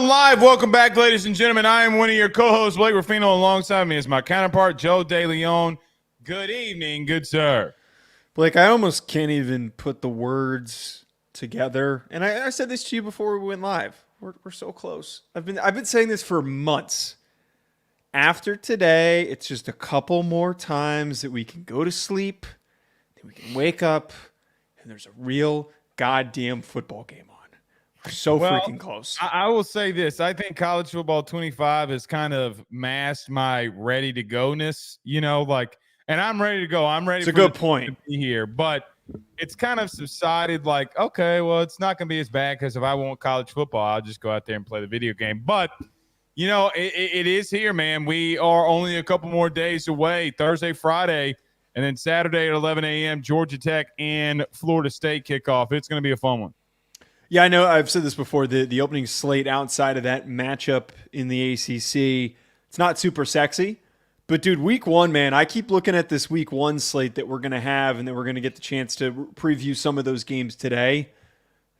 going live. Welcome back, ladies and gentlemen. I am one of your co-hosts, Blake Ruffino. Alongside me is my counterpart, Joe DeLeone. Good evening, good sir. Blake, I almost can't even put the words together. And I said this to you before we went live. We're so close. I've been saying this for months. After today, it's just a couple more times that we can go to sleep, then we can wake up, and there's a real goddamn football game on. We're so freaking close. I will say this. I think college football 25 has kind of masked my ready to go-ness, and I'm ready to go. I'm ready it's a good point. To be here, but it's kind of subsided like, okay, well, it's not going to be as bad because if I want college football, I'll just go out there and play the video game. But, it is here, man. We are only a couple more days away, Thursday, Friday, and then Saturday at 11 a.m., Georgia Tech and Florida State kickoff. It's going to be a fun one. Yeah, I know. I've said this before. The opening slate outside of that matchup in the ACC, it's not super sexy. But, dude, week one, man, I keep looking at this week one slate that we're going to have and that we're going to get the chance to preview some of those games today.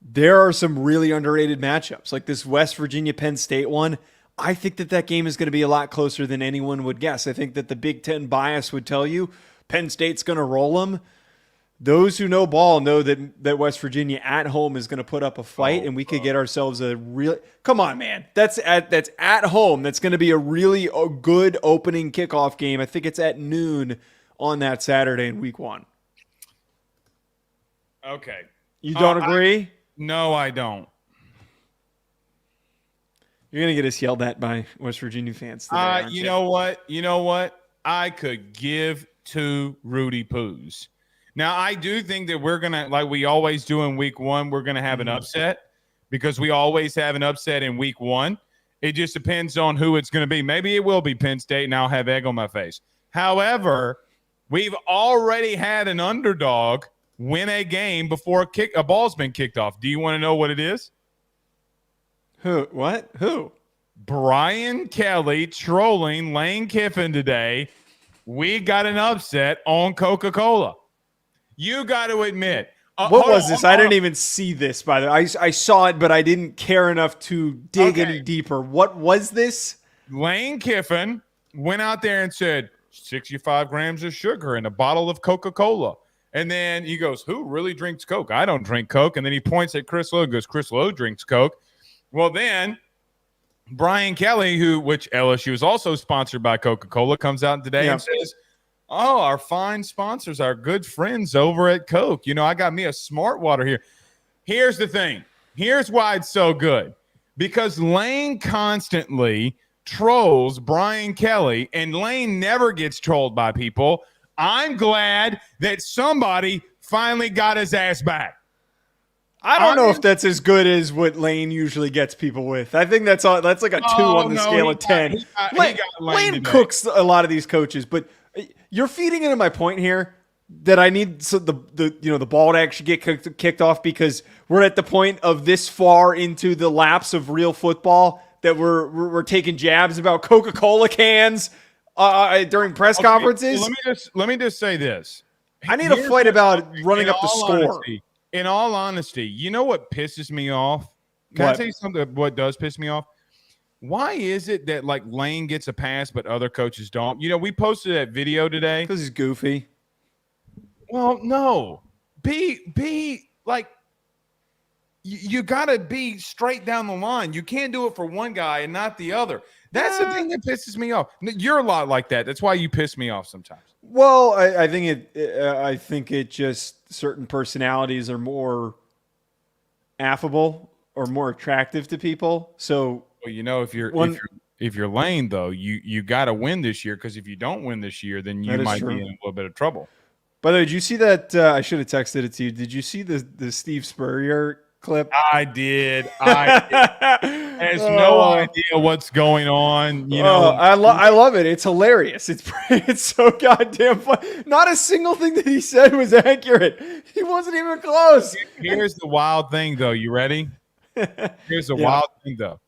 There are some really underrated matchups, like this West Virginia-Penn State one. I think that game is going to be a lot closer than anyone would guess. I think that the Big Ten bias would tell you Penn State's going to roll them. Those who know ball know that West Virginia at home is going to put up a fight, and we could get ourselves a real. Come on, man! That's at home. That's going to be a really good opening kickoff game. I think it's at noon on that Saturday in week one. Okay, you don't agree? No, I don't. You're going to get us yelled at by West Virginia fans today. You know what? I could give two Rudy Poos. Now, I do think that we're going to, like we always do in week one, we're going to have an upset because we always have an upset in week one. It just depends on who it's going to be. Maybe it will be Penn State, and I'll have egg on my face. However, we've already had an underdog win a game before a ball's been kicked off. Do you want to know what it is? Who? What? Who? Brian Kelly trolling Lane Kiffin today. We got an upset on Coca-Cola. You got to admit. What was this? I didn't even see this, by the way. I saw it, but I didn't care enough to dig any deeper. What was this? Lane Kiffin went out there and said 65 grams of sugar in a bottle of Coca-Cola. And then he goes, who really drinks Coke? I don't drink Coke. And then he points at Chris Lowe and goes, Chris Lowe drinks Coke. Well, then Brian Kelly, which LSU is also sponsored by Coca-Cola, comes out today and says, oh, our fine sponsors, our good friends over at Coke. I got me a Smart Water here. Here's the thing. Here's why it's so good. Because Lane constantly trolls Brian Kelly, and Lane never gets trolled by people. I'm glad that somebody finally got his ass back. I don't know if that's as good as what Lane usually gets people with. I think that's like a 2 on the scale of 10. Lane cooks a lot of these coaches, but you're feeding into my point here that I need the ball to actually get kicked off because we're at the point of this far into the lapse of real football that we're taking jabs about Coca-Cola cans during press conferences. Let me just say this. I need a fight about running up the score. In all honesty, you know what pisses me off? Can I tell you something? What does piss me off? Why is it that like Lane gets a pass but other coaches don't? We posted that video today because he's goofy. Well, no, be like you got to be straight down the line. You can't do it for one guy and not the other. That's the thing that pisses me off. You're a lot like that. That's why you piss me off sometimes. Well, I think it just certain personalities are more affable or more attractive to people. So, if you're Lane though, you got to win this year because if you don't win this year, then you might be in a little bit of trouble. By the way, did you see that? I should have texted it to you. Did you see the Steve Spurrier clip? I did. Has no idea what's going on. I love it. It's hilarious. It's so goddamn fun. Not a single thing that he said was accurate. He wasn't even close. Here's the wild thing, though. You ready? Here's the wild thing, though.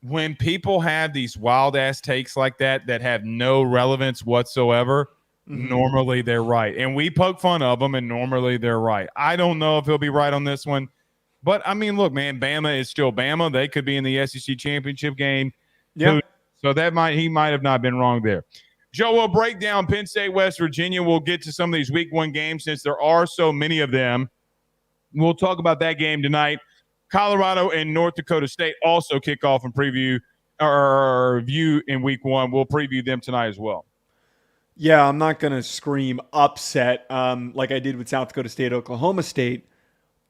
When people have these wild ass takes like that have no relevance whatsoever, normally they're right. And we poke fun of them, and normally they're right. I don't know if he'll be right on this one. But, I mean, look, man, Bama is still Bama. They could be in the SEC championship game. Yeah. So he might have not been wrong there. Joe, we'll break down Penn State, West Virginia. We'll get to some of these week 1 games since there are so many of them. We'll talk about that game tonight. Colorado and North Dakota State also kick off and preview or review in week 1. We'll preview them tonight as well. Yeah, I'm not going to scream upset like I did with South Dakota State, Oklahoma State,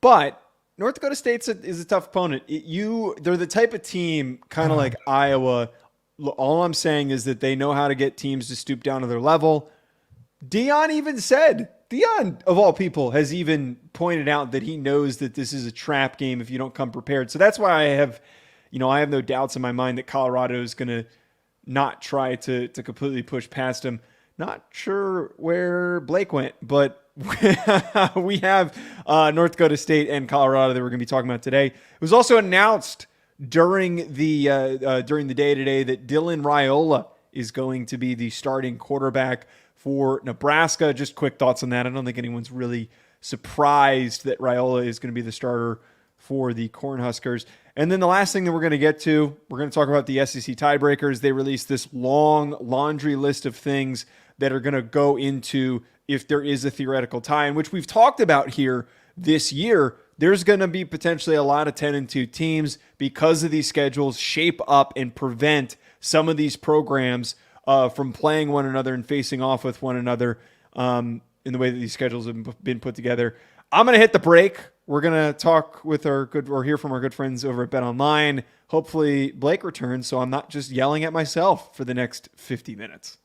but North Dakota State is a tough opponent. They're the type of team, kind of like Iowa. All I'm saying is that they know how to get teams to stoop down to their level. Deion, of all people, has even pointed out that he knows that this is a trap game if you don't come prepared. So that's why I have no doubts in my mind that Colorado is going to not try to completely push past him. Not sure where Blake went, but we have North Dakota State and Colorado that we're going to be talking about today. It was also announced during the day today that Dylan Raiola is going to be the starting quarterback for Nebraska. Just quick thoughts on that. I don't think anyone's really surprised that Raiola is going to be the starter for the Cornhuskers. And then the last thing that we're going to get to, we're going to talk about the SEC tiebreakers. They released this long laundry list of things that are going to go into if there is a theoretical tie, in which we've talked about here this year. There's going to be potentially a lot of 10-2 teams because of these schedules shape up and prevent some of these programs from playing one another and facing off with one another in the way that these schedules have been put together. I'm going to hit the break. We're going to talk with hear from our good friends over at BetOnline. Hopefully Blake returns so I'm not just yelling at myself for the next 50 minutes.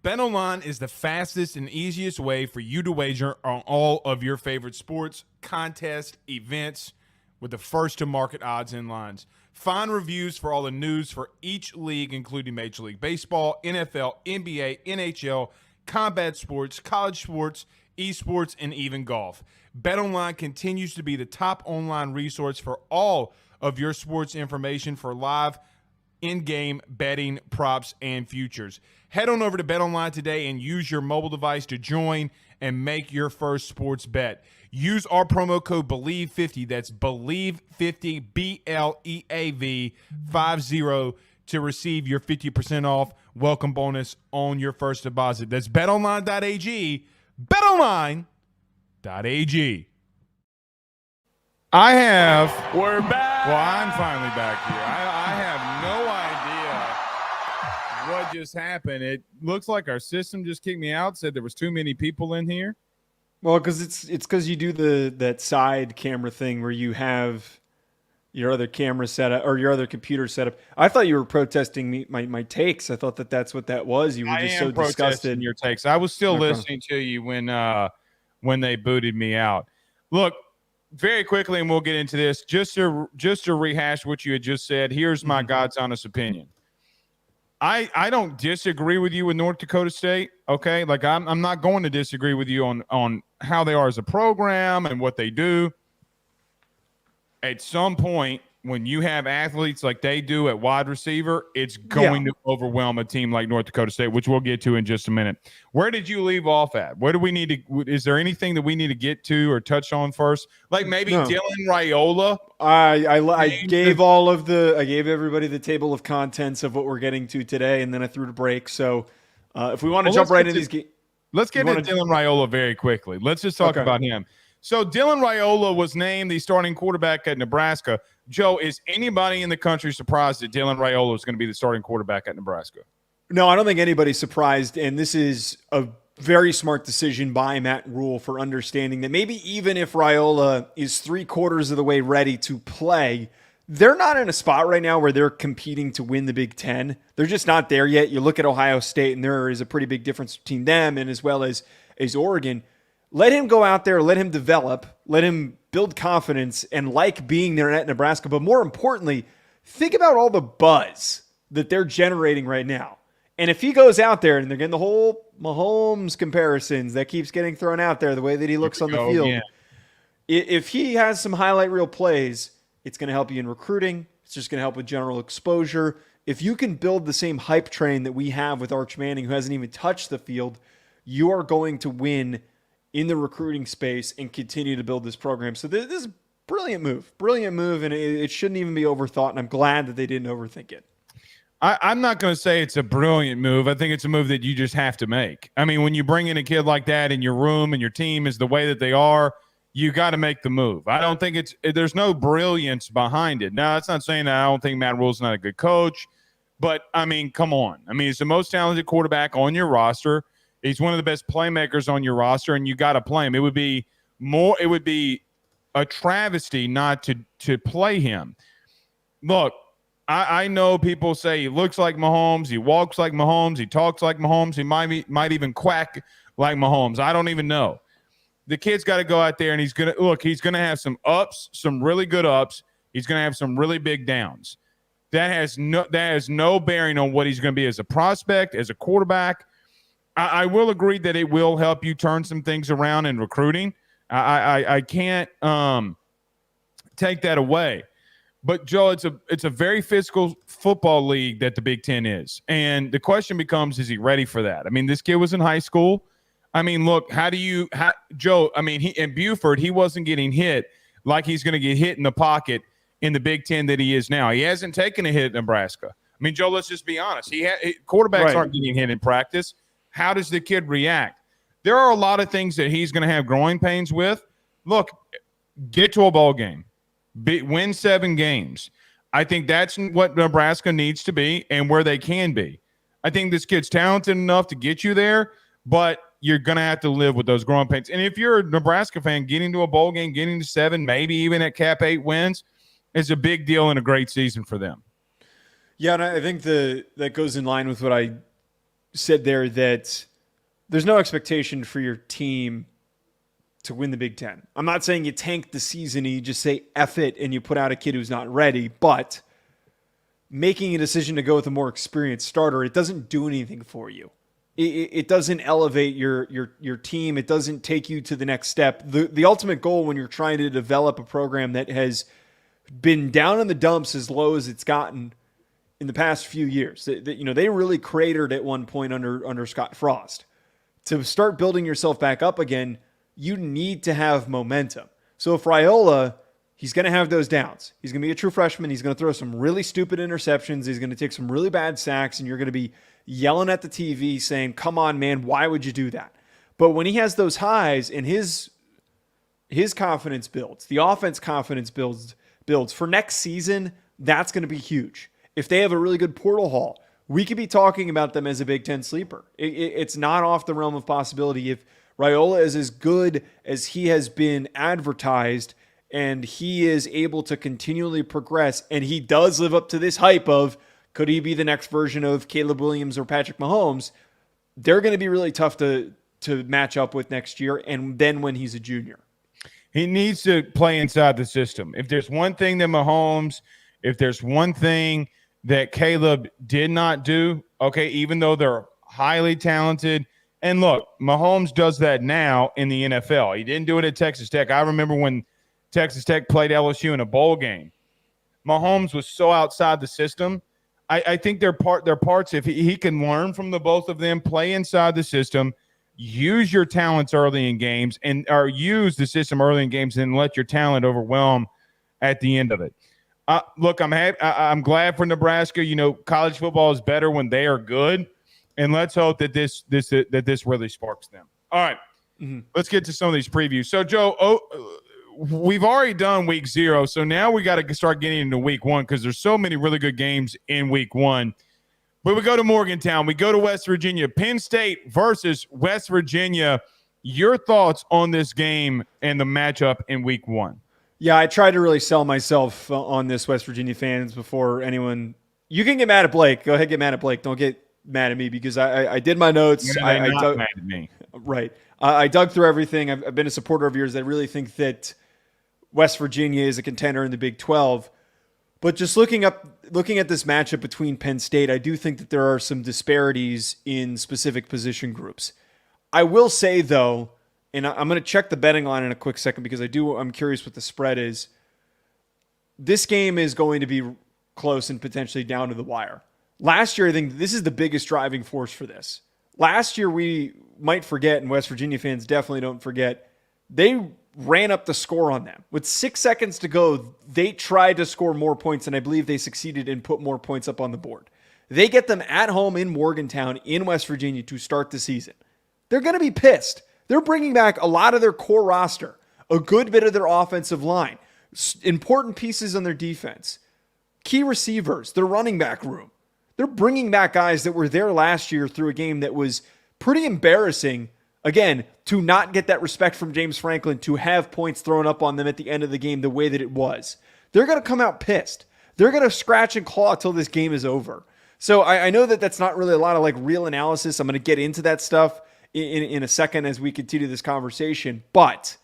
BetOnline is the fastest and easiest way for you to wager on all of your favorite sports, contests, events with the first-to-market odds and lines. Find reviews for all the news for each league, including Major League Baseball, NFL, NBA, NHL, combat sports, college sports, esports, and even golf. BetOnline continues to be the top online resource for all of your sports information for live in-game betting, props, and futures. Head on over to BetOnline today and use your mobile device to join and make your first sports bet. Use our promo code BELIEVE50, that's BELIEVE50, BLEAV 50, to receive your 50% off welcome bonus on your first deposit. That's betonline.ag, betonline.ag. We're back. Well, I'm finally back here. I have no idea what just happened. It looks like our system just kicked me out, said there was too many people in here. Well, because it's because you do that side camera thing where you have your other camera set up or your other computer set up. I thought you were protesting my takes. I thought that's what that was. You were just so disgusted. Your takes. I was still listening to you when they booted me out. Look, very quickly, and we'll get into this. Just to rehash what you had just said. Here's my God's honest opinion. I don't disagree with you with North Dakota State. Okay, like I'm not going to disagree with you on how they are as a program and what they do. At some point, when you have athletes like they do at wide receiver, it's going to overwhelm a team like North Dakota State, which we'll get to in just a minute. Where did you leave off at? Where do we need to? Is there anything that we need to get to or touch on first? Like maybe Dylan Raiola. I gave everybody the table of contents of what we're getting to today, and then I threw the break. So if we want to jump right into these games, let's get into Dylan Raiola very quickly. Let's just talk about him. So Dylan Raiola was named the starting quarterback at Nebraska. Joe, is anybody in the country surprised that Dylan Raiola is going to be the starting quarterback at Nebraska? No, I don't think anybody's surprised, and this is a very smart decision by Matt Rule for understanding that maybe even if Raiola is 3/4 of the way ready to play, they're not in a spot right now where they're competing to win the Big Ten. They're just not there yet. You look at Ohio State, and there is a pretty big difference between them and as well as Oregon. Let him go out there, let him develop, let him build confidence and like being there at Nebraska. But more importantly, think about all the buzz that they're generating right now. And if he goes out there and they're getting the whole Mahomes comparisons that keeps getting thrown out there, the way that he looks on the field, if he has some highlight reel plays, it's going to help you in recruiting. It's just going to help with general exposure. If you can build the same hype train that we have with Arch Manning, who hasn't even touched the field, you are going to win in the recruiting space and continue to build this program. So this is Brilliant move, and it shouldn't even be overthought, and I'm glad that they didn't overthink it. I'm not going to say it's a brilliant move. I think it's a move that you just have to make. I mean, when you bring in a kid like that in your room and your team is the way that they are, you got to make the move. I don't think there's no brilliance behind it. Now, that's not saying that I don't think Matt Rule's not a good coach, but I mean, come on. I mean, he's the most talented quarterback on your roster. He's one of the best playmakers on your roster, and you got to play him. It would be a travesty not to play him. Look, I know people say he looks like Mahomes, he walks like Mahomes, he talks like Mahomes, he might even quack like Mahomes. I don't even know. The kid's got to go out there and he's gonna have some ups, some really good ups. He's gonna have some really big downs. That has no bearing on what he's gonna be as a prospect, as a quarterback. I will agree that it will help you turn some things around in recruiting. I can't take that away. But Joe, it's a very physical football league that the Big Ten is. And the question becomes, is he ready for that? I mean, this kid was in high school. I mean, look, Joe, I mean, in Buford, he wasn't getting hit like he's going to get hit in the pocket in the Big Ten that he is now. He hasn't taken a hit at Nebraska. I mean, Joe, let's just be honest. Quarterbacks aren't getting hit in practice. How does the kid react? There are a lot of things that he's going to have growing pains with. Look, get to a bowl game. Win 7 games. I think that's what Nebraska needs to be and where they can be. I think this kid's talented enough to get you there, but you're going to have to live with those growing pains. And if you're a Nebraska fan, getting to a bowl game, getting to 7, maybe even at cap 8 wins is a big deal and a great season for them. Yeah, and I think that goes in line with what I said there, that there's no expectation for your team to win the Big Ten. I'm not saying you tank the season and you just say F it and you put out a kid who's not ready, but making a decision to go with a more experienced starter, it doesn't do anything for you. It doesn't elevate your team. It doesn't take you to the next step. The ultimate goal when you're trying to develop a program that has been down in the dumps as low as it's gotten in the past few years, they really cratered at one point under Scott Frost. To start building yourself back up again, you need to have momentum. So if Raiola, he's going to have those downs. He's going to be a true freshman. He's going to throw some really stupid interceptions. He's going to take some really bad sacks, and you're going to be yelling at the TV saying, come on, man, why would you do that? But when he has those highs and his confidence builds, the offense confidence builds for next season, that's going to be huge. If they have a really good portal haul, we could be talking about them as a Big Ten sleeper. It's not off the realm of possibility. If Raiola is as good as he has been advertised and he is able to continually progress and he does live up to this hype of could he be the next version of Caleb Williams or Patrick Mahomes, they're going to be really tough to match up with next year and then when he's a junior. He needs to play inside the system. If there's one thing that Mahomes, if there's one thing that Caleb did not do, okay, even though they're highly talented, and look, Mahomes does that now in the NFL. He didn't do it at Texas Tech. I remember when Texas Tech played LSU in a bowl game. Mahomes was so outside the system. I think they're parts. If he can learn from the both of them, play inside the system, use your talents early in games, or use the system early in games, and let your talent overwhelm at the end of it. Look, I'm glad for Nebraska. You know, college football is better when they are good. And let's hope that this really sparks them. All right, Let's get to some of these previews. So, Joe, we've already done week 0, so now we got to start getting into week 1 because there's so many really good games in week 1. But we go to Morgantown. We go to West Virginia. Penn State versus West Virginia. Your thoughts on this game and the matchup in week 1? Yeah, I tried to really sell myself on this, West Virginia fans, before anyone – you can get mad at Blake. Go ahead and get mad at Blake. Don't get mad at me because I did my notes. You're not mad at me. Right. I dug through everything. I've been a supporter of yours. I really think that West Virginia is a contender in the Big 12. But just looking at this matchup between Penn State, I do think that there are some disparities in specific position groups. I will say, though, and I'm going to check the betting line in a quick second because I'm curious what the spread is. This game is going to be close and potentially down to the wire. Last year, I think this is the biggest driving force for this. Last year, we might forget, and West Virginia fans definitely don't forget, they ran up the score on them. With 6 seconds to go, they tried to score more points, and I believe they succeeded and put more points up on the board. They get them at home in Morgantown in West Virginia to start the season. They're going to be pissed. They're bringing back a lot of their core roster, a good bit of their offensive line, important pieces on their defense, key receivers, their running back room. They're bringing back guys that were there last year through a game that was pretty embarrassing. Again, to not get that respect from James Franklin, to have points thrown up on them at the end of the game the way that it was. They're going to come out pissed. They're going to scratch and claw until this game is over. So I know that that's not really a lot of like real analysis. I'm going to get into that stuff in a second as we continue this conversation. But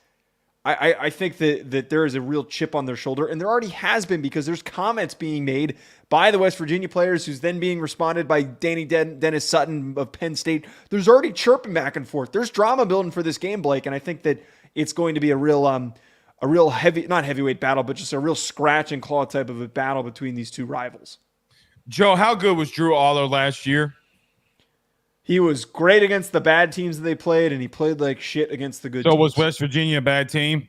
I think that there is a real chip on their shoulder, and there already has been, because there's comments being made by the West Virginia players who's then being responded by Dennis Sutton of Penn State. There's already chirping back and forth. There's drama building for this game, Blake, and I think that it's going to be a real heavy, not heavyweight battle, but just a real scratch and claw type of a battle between these two rivals. Joe, how good was Drew Aller last year? He was great against the bad teams that they played, and he played like shit against the good teams. So was West Virginia a bad team?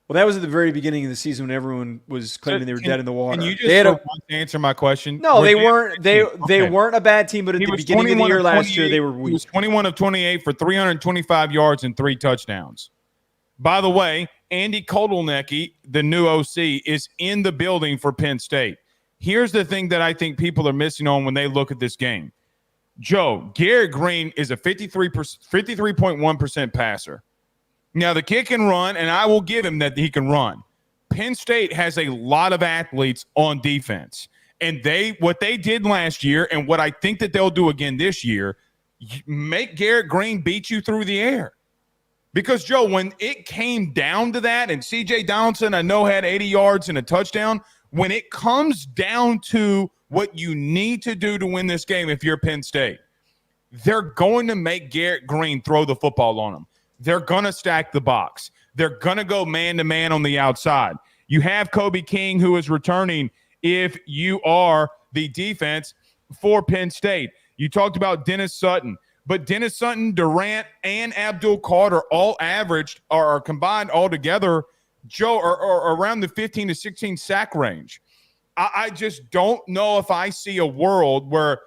Well, that was at the very beginning of the season when everyone was claiming they were dead in the water. Can you just answer my question? No, they weren't. They weren't a bad team, but at the beginning of the year last year, they were weak. He was 21 of 28 for 325 yards and 3 touchdowns. By the way, Andy Kotelnicki, the new OC, is in the building for Penn State. Here's the thing that I think people are missing on when they look at this game. Joe, Garrett Green is a 53.1% passer. Now, the kid can run, and I will give him that he can run. Penn State has a lot of athletes on defense. And what they did last year, and what I think that they'll do again this year, make Garrett Green beat you through the air. Because, Joe, when it came down to that, and C.J. Donaldson, I know, had 80 yards and a touchdown, when it comes down to what you need to do to win this game if you're Penn State, they're going to make Garrett Green throw the football on them. They're going to stack the box. They're going to go man-to-man on the outside. You have Kobe King, who is returning if you are the defense for Penn State. You talked about Dennis Sutton. But Dennis Sutton, Durant, and Abdul Carter all averaged or are combined all together, Joe, are around the 15 to 16 sack range. I just don't know if I see a world where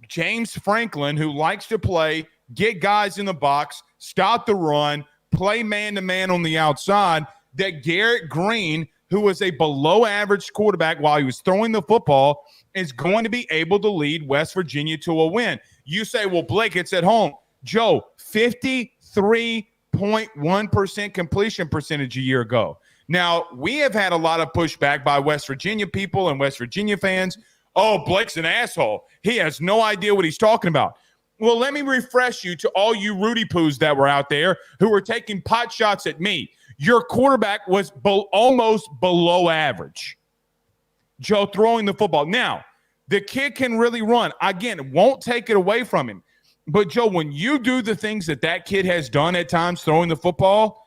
James Franklin, who likes to play, get guys in the box, stop the run, play man-to-man on the outside, that Garrett Green, who was a below-average quarterback while he was throwing the football, is going to be able to lead West Virginia to a win. You say, well, Blake, it's at home. Joe, 53.1% completion percentage a year ago. Now, we have had a lot of pushback by West Virginia people and West Virginia fans. Oh, Blake's an asshole. He has no idea what he's talking about. Well, let me refresh you to all you Rudy Poos that were out there who were taking pot shots at me. Your quarterback was almost below average. Joe, throwing the football. Now, the kid can really run. Again, won't take it away from him. But, Joe, when you do the things that kid has done at times throwing the football,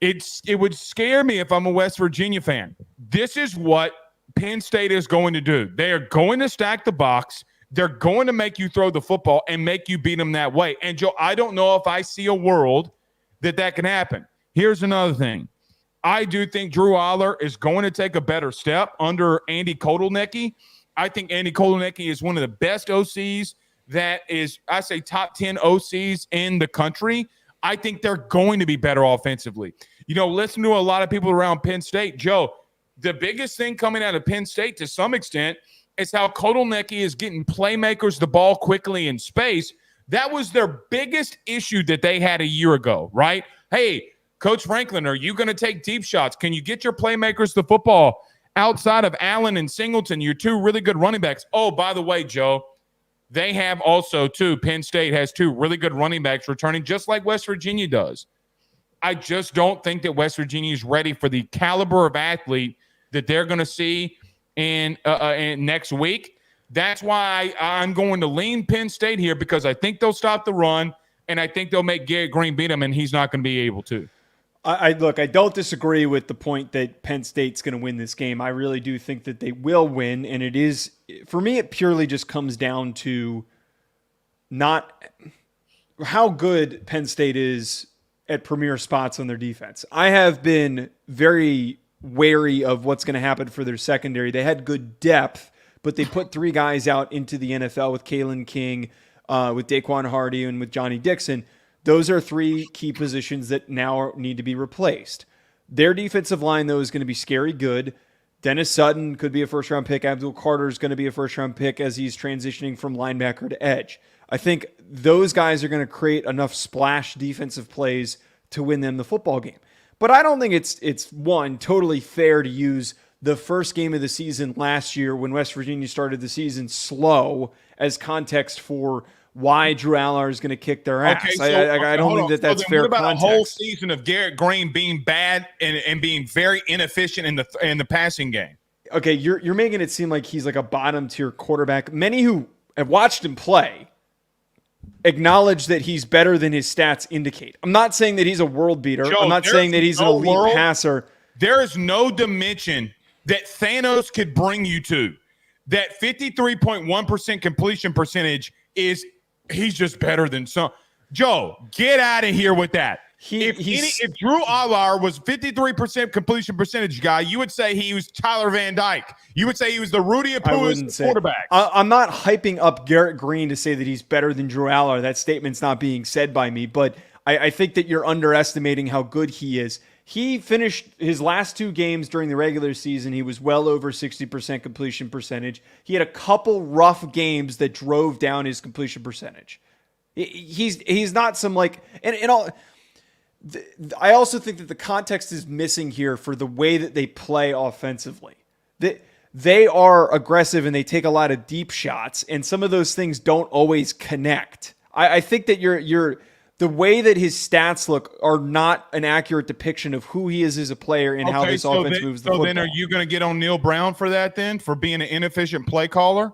it would scare me if I'm a West Virginia fan. This is what Penn State is going to do. They are going to stack the box. They're going to make you throw the football and make you beat them that way. And, Joe, I don't know if I see a world that can happen. Here's another thing. I do think Drew Aller is going to take a better step under Andy Kotelnicki. I think Andy Kotelnicki is one of the best OCs that is, I say, top 10 OCs in the country. I think they're going to be better offensively. You know, listen to a lot of people around Penn State. Joe, the biggest thing coming out of Penn State to some extent is how Kotelnicki is getting playmakers the ball quickly in space. That was their biggest issue that they had a year ago, right? Hey, Coach Franklin, are you going to take deep shots? Can you get your playmakers the football outside of Allen and Singleton, your two really good running backs? Oh, by the way, Joe, they have also, too, Penn State has two really good running backs returning, just like West Virginia does. I just don't think that West Virginia is ready for the caliber of athlete that they're going to see in next week. That's why I'm going to lean Penn State here, because I think they'll stop the run, and I think they'll make Garrett Green beat him, and he's not going to be able to. I don't disagree with the point that Penn State's going to win this game. I really do think that they will win, and it is, for me, it purely just comes down to not how good Penn State is at premier spots on their defense. I have been very wary of what's going to happen for their secondary. They had good depth, but they put 3 guys out into the NFL with Kalen King, with Daquan Hardy, and with Johnny Dixon. Those are 3 key positions that now need to be replaced. Their defensive line, though, is going to be scary good. Dennis Sutton could be a first-round pick. Abdul Carter is going to be a first-round pick as he's transitioning from linebacker to edge. I think those guys are going to create enough splash defensive plays to win them the football game. But I don't think it's one, totally fair to use the first game of the season last year when West Virginia started the season slow as context for why Drew Allar is going to kick their ass. I don't think that's fair what about context. a whole season of Garrett Green being bad and being very inefficient in the passing game? Okay, you're making it seem like he's like a bottom tier quarterback. Many who have watched him play acknowledge that he's better than his stats indicate. I'm not saying that he's a world beater. Joe, I'm not saying that he's an elite passer. There is no dimension that Thanos could bring you to. That 53.1% completion percentage he's just better than some. Joe, get out of here with that. If Drew Allar was 53% completion percentage guy, you would say he was Tyler Van Dyke. You would say he was the Rudy Apua's quarterback. I'm not hyping up Garrett Green to say that he's better than Drew Allar. That statement's not being said by me, but I think that you're underestimating how good he is. He finished his last 2 games during the regular season. He was well over 60% completion percentage. He had a couple rough games that drove down his completion percentage. He's not some I also think that the context is missing here for the way that they play offensively. They are aggressive and they take a lot of deep shots, and some of those things don't always connect. I think that the way that his stats look are not an accurate depiction of who he is as a player and how this offense moves the football. So then are you going to get on Neil Brown for that then, for being an inefficient play caller?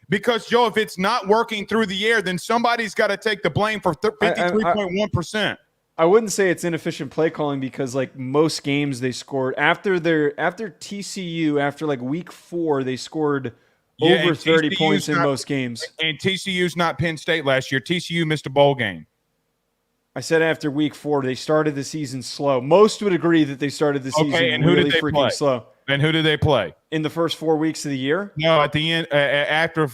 Because, Joe, if it's not working through the air, then somebody's got to take the blame for 53.1%. I wouldn't say it's inefficient play calling because, like, most games they scored after TCU, after like week 4, they scored over 30 points in most games. And TCU's not Penn State last year. TCU missed a bowl game. I said after week 4, they started the season slow. Most would agree that they started the season really freaking slow. And who did they play? In the first 4 weeks of the year? No, at the end, after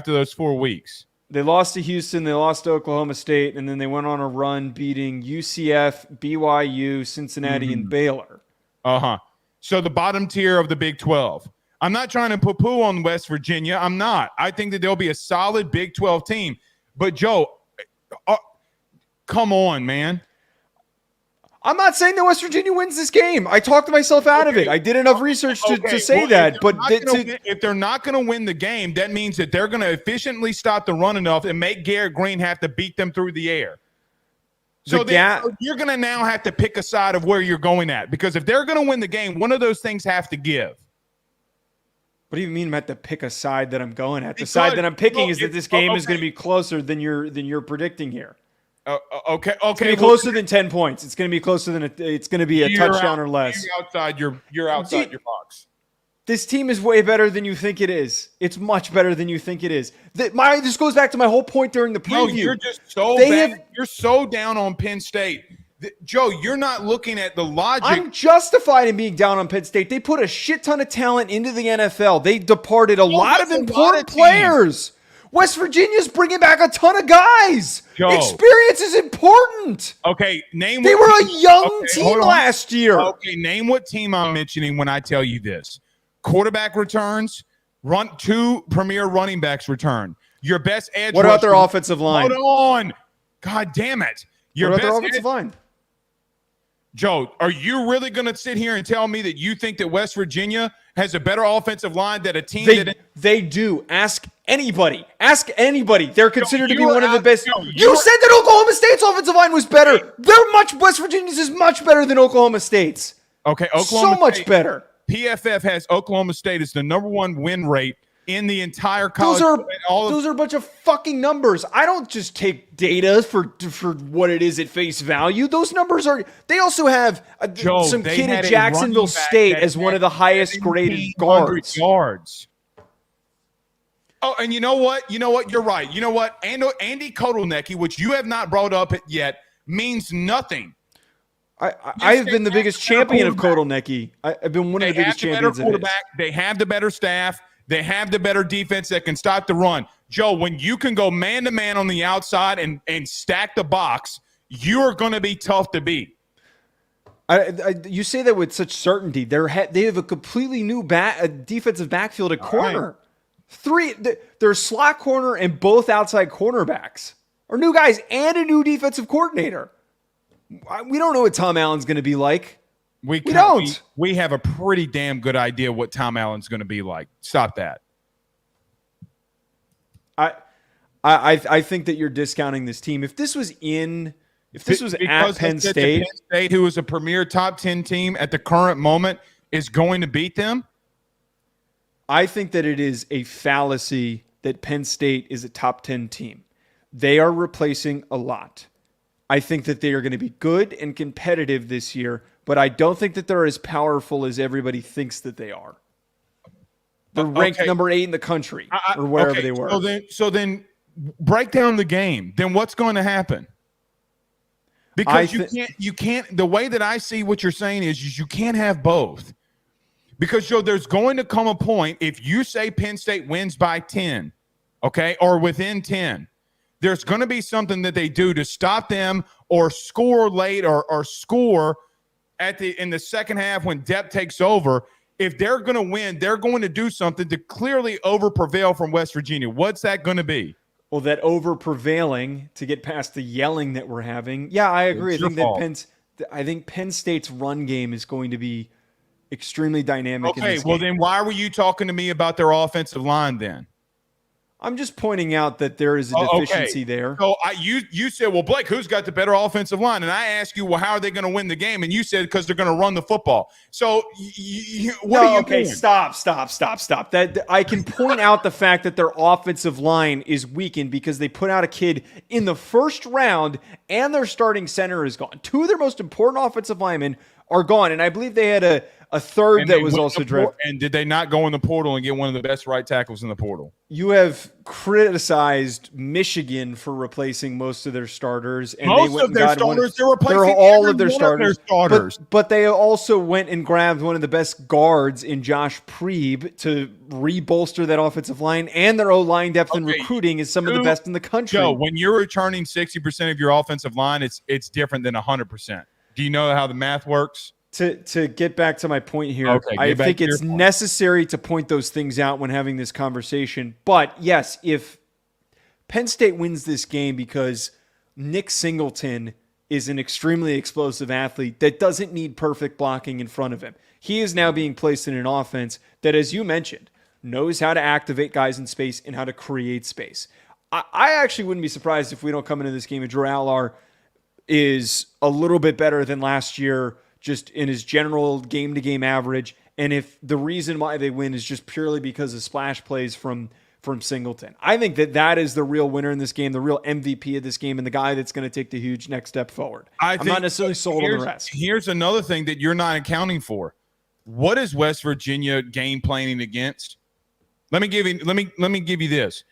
those 4 weeks. They lost to Houston, they lost to Oklahoma State, and then they went on a run beating UCF, BYU, Cincinnati, and Baylor. So the bottom tier of the Big 12. I'm not trying to poo-poo on West Virginia. I'm not. I think that there'll be a solid Big 12 team. But, Joe, come on, man. I'm not saying that West Virginia wins this game. I talked myself out of it. I did enough research to say that. But if they're not going to win the game, that means that they're going to efficiently stop the run enough and make Garrett Green have to beat them through the air. So you're going to now have to pick a side of where you're going at. Because if they're going to win the game, one of those things have to give. What do you mean I'm at to pick a side that I'm going at? The side that I'm picking is that this game is going to be closer than you're predicting here. Okay. It's going to be closer than 10 points. It's going to be closer than it's going to be a touchdown or less. You're outside your box. This team is way better than you think it is. It's much better than you think it is. This goes back to my whole point during the preview. No, you're just so bad. You're so down on Penn State. Joe, you're not looking at the logic. I'm justified in being down on Penn State. They put a shit ton of talent into the NFL. They departed a lot of important players. West Virginia's bringing back a ton of guys. Joe. Experience is important. Okay, They were a young team last year. Okay, name what team I'm mentioning when I tell you this. Quarterback returns, 2 premier running backs return. Your best edge. What about their offensive line? Hold on. God damn it. What about their offensive line? Joe, are you really going to sit here and tell me that you think that West Virginia has a better offensive line than a team they do? Ask anybody. They're considered to be one of the best. You said that Oklahoma State's offensive line was better. West Virginia's is much better than Oklahoma State's. Okay, much better. PFF has Oklahoma State as the #1 win rate in the entire college. Those are a bunch of fucking numbers. I don't just take data for what it is at face value. Those numbers are. They also have some kid at Jacksonville State as one of the highest graded guards. Oh, and you know what? You're right. You know what? Andy Kotelnicki, which you have not brought up yet, means nothing. I've been the biggest champion of Kotelnicki. I've been one of the biggest champions of it. They have the better staff. They have the better defense that can stop the run. Joe, when you can go man-to-man on the outside and stack the box, you are going to be tough to beat. You say that with such certainty. They have a completely new defensive backfield at corner. Their slot corner and both outside cornerbacks are new guys and a new defensive coordinator. We don't know what Tom Allen's going to be like. We don't. We have a pretty damn good idea what Tom Allen's going to be like. Stop that. I think that you're discounting this team. If this was at Penn State, who is a premier top 10 team at the current moment, is going to beat them. I think that it is a fallacy that Penn State is a top 10 team. They are replacing a lot. I think that they are going to be good and competitive this year, but I don't think that they're as powerful as everybody thinks that they are. They're ranked number 8 in the country or wherever they were. So then break down the game. Then what's going to happen? Because you can't. The way that I see what you're saying is you can't have both. Because Joe, there's going to come a point if you say Penn State wins by 10, okay, or within 10. There's going to be something that they do to stop them or score late or score in the second half when depth takes over. If they're going to win, they're going to do something to clearly over-prevail from West Virginia. What's that going to be? Well, that over-prevailing to get past the yelling that we're having. Yeah, I agree. I think Penn State's run game is going to be extremely dynamic. Okay, well then why were you talking to me about their offensive line then? I'm just pointing out that there is a deficiency there. So you said, well, Blake, who's got the better offensive line? And I asked you, well, how are they going to win the game? And you said because they're going to run the football. So what are you doing? Stop. That I can point out the fact that their offensive line is weakened because they put out a kid in the first round and their starting center is gone. 2 of their most important offensive linemen are gone. And I believe they had a third that was also drafted. And did they not go in the portal and get one of the best right tackles in the portal? You have criticized Michigan for replacing most of their starters. And Most of their starters, they're replacing all of their starters. But they also went and grabbed one of the best guards in Josh Preeb to re-bolster that offensive line, and their O-line depth and recruiting is some of the best in the country. Joe, when you're returning 60% of your offensive line, it's different than 100%. Do you know how the math works? To get back to my point here, I think it's necessary to point those things out when having this conversation. But yes, if Penn State wins this game because Nick Singleton is an extremely explosive athlete that doesn't need perfect blocking in front of him, he is now being placed in an offense that, as you mentioned, knows how to activate guys in space and how to create space. I actually wouldn't be surprised if we don't come into this game and Drew Allar is a little bit better than last year just in his general game-to-game average, and if the reason why they win is just purely because of splash plays from Singleton. I think that is the real winner in this game, the real MVP of this game, and the guy that's going to take the huge next step forward. I'm not necessarily sold on the rest. Here's another thing that you're not accounting for. What is West Virginia game planning against? Let me give you this.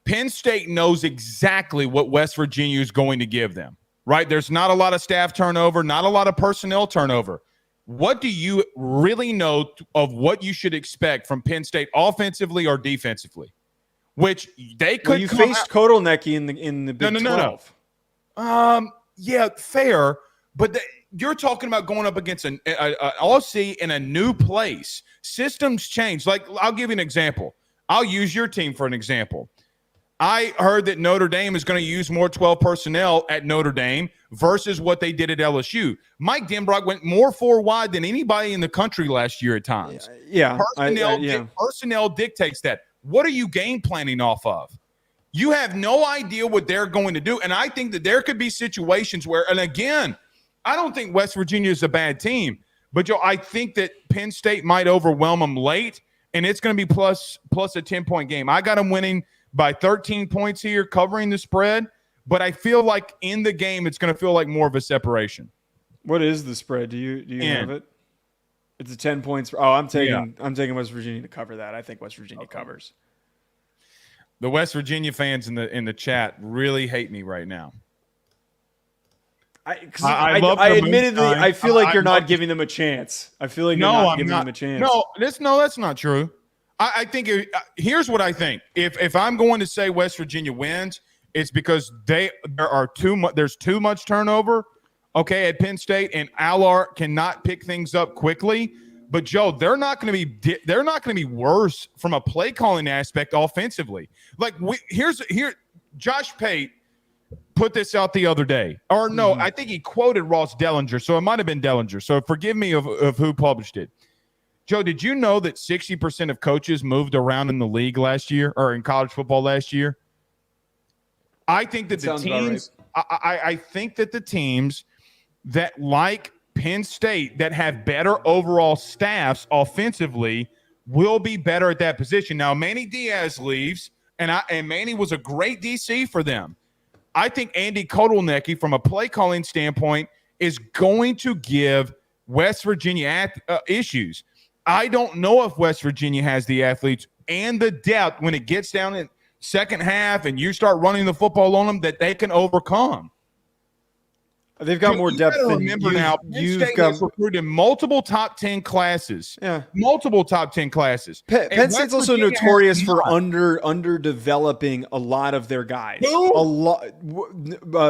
Penn State knows exactly what West Virginia is going to give them. Right? There's not a lot of staff turnover, not a lot of personnel turnover. What do you really know of what you should expect from Penn State offensively or defensively? Which they could. Well, you faced Kotelnicki in the Big 12. Yeah, fair. But you're talking about going up against an Aussie in a new place. Systems change. Like, I'll give you an example. I'll use your team for an example. I heard that Notre Dame is going to use more 12 personnel at Notre Dame versus what they did at LSU. Mike Denbrock went more 4 wide than anybody in the country last year at times. Yeah. Personnel dictates that. What are you game planning off of? You have no idea what they're going to do. And I think that there could be situations where, and again, I don't think West Virginia is a bad team, but Joe, I think that Penn State might overwhelm them late, and it's going to be plus a 10-point game. I got them winning by 13 points here, covering the spread, but I feel like in the game it's going to feel like more of a separation. What is the spread? Do you have it? It's a 10 points. Oh, I'm taking West Virginia to cover that. I think West Virginia covers. The West Virginia fans in the chat really hate me right now. I love I the admittedly, moonshine. I feel like you're love not giving them a chance. I feel like you're No, not I'm giving not. them a chance. No, that's not true. I think here's what I think. If I'm going to say West Virginia wins, it's because there's too much turnover. Okay, at Penn State, and Allard cannot pick things up quickly. But Joe, they're not going to be worse from a play calling aspect offensively. Like here, Josh Pate put this out the other day, or no, I think he quoted Ross Dellinger, so it might have been Dellinger. So forgive me of who published it. Joe, did you know that 60% of coaches moved around in the league last year, or in college football last year? I think that the teams, right. I think that the teams that like Penn State that have better overall staffs offensively will be better at that position. Now, Manny Diaz leaves, and Manny was a great DC for them. I think Andy Kotelnicki, from a play calling standpoint, is going to give West Virginia issues. I don't know if West Virginia has the athletes and the depth when it gets down in second half and you start running the football on them that they can overcome. They've got more depth than remember now. Penn State has recruited multiple top 10 classes. Yeah, multiple top 10 classes. Penn State's also notorious for underdeveloping a lot of their guys.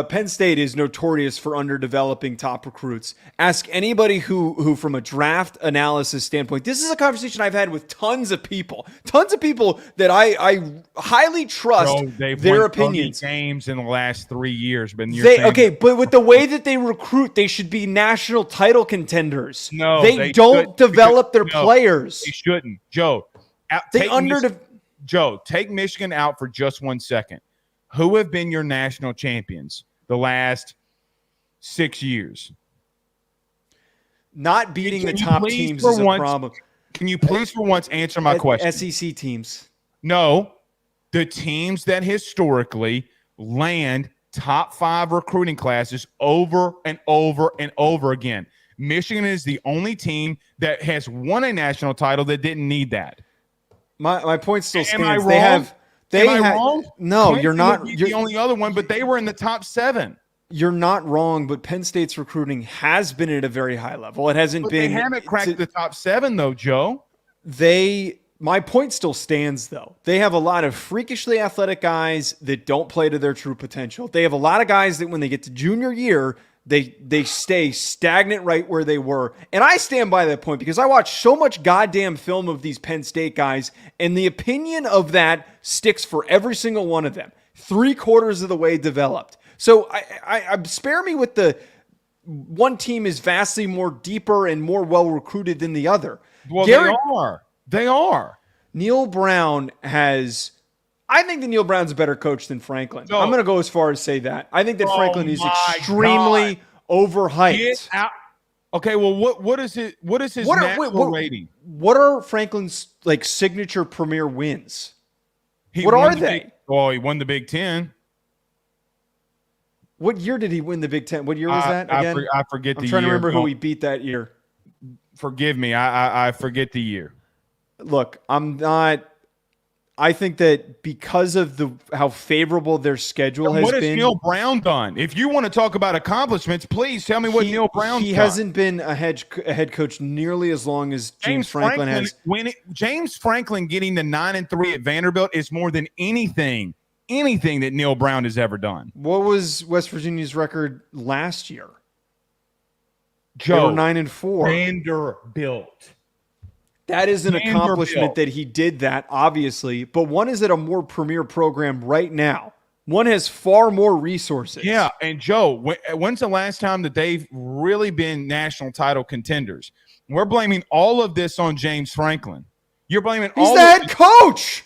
Penn State is notorious for underdeveloping top recruits. Ask anybody who from a draft analysis standpoint. This is a conversation I've had with tons of people that I highly trust. They've their won opinions. 30 games in the last 3 years, but but with the way that they recruit, they should be national title contenders. No, they don't develop their players. They shouldn't. Joe, take Michigan out for just 1 second. Who have been your national champions the last 6 years? Not beating the top teams is a problem. Can you please for once answer my question? SEC teams. No, the teams that historically land top 5 recruiting classes over and over and over again. Michigan is the only team that has won a national title that didn't need that. My point still stands. Am I wrong? Am I wrong? No, Clemson you're not. You're the only other one, but they were in the top 7. You're not wrong, but Penn State's recruiting has been at a very high level. It hasn't been. They haven't cracked the top 7, though, Joe. My point still stands, though. They have a lot of freakishly athletic guys that don't play to their true potential. They have a lot of guys that when they get to junior year, they stay stagnant right where they were. And I stand by that point because I watch so much goddamn film of these Penn State guys, and the opinion of that sticks for every single one of them. 3/4 of the way developed. So I spare me with the one team is vastly more deeper and more well recruited than the other. Well, They are. Neil Brown has. I think that Neil Brown's a better coach than Franklin. No. I'm going to go as far as say that. I think that Franklin is extremely overhyped. Get out. Okay, well, what is his natural rating? What are Franklin's signature premier wins? What are they? He won the Big Ten. What year did he win the Big Ten? What year was that again? I forget the year. I'm trying to remember who he beat that year. Forgive me. I forget the year. Look, I'm not. I think that because of how favorable their schedule has been. What has Neil Brown done? If you want to talk about accomplishments, please tell me what Neil Brown's done. He hasn't been a head coach nearly as long as James Franklin has. James Franklin getting to 9-3 at Vanderbilt is more than anything that Neil Brown has ever done. What was West Virginia's record last year? Joe, they were 9-4. Vanderbilt. That is an accomplishment that he did that, obviously, but one is at a more premier program right now. One has far more resources. Yeah, and Joe, when's the last time that they've really been national title contenders? We're blaming all of this on James Franklin. You're blaming He's the head coach.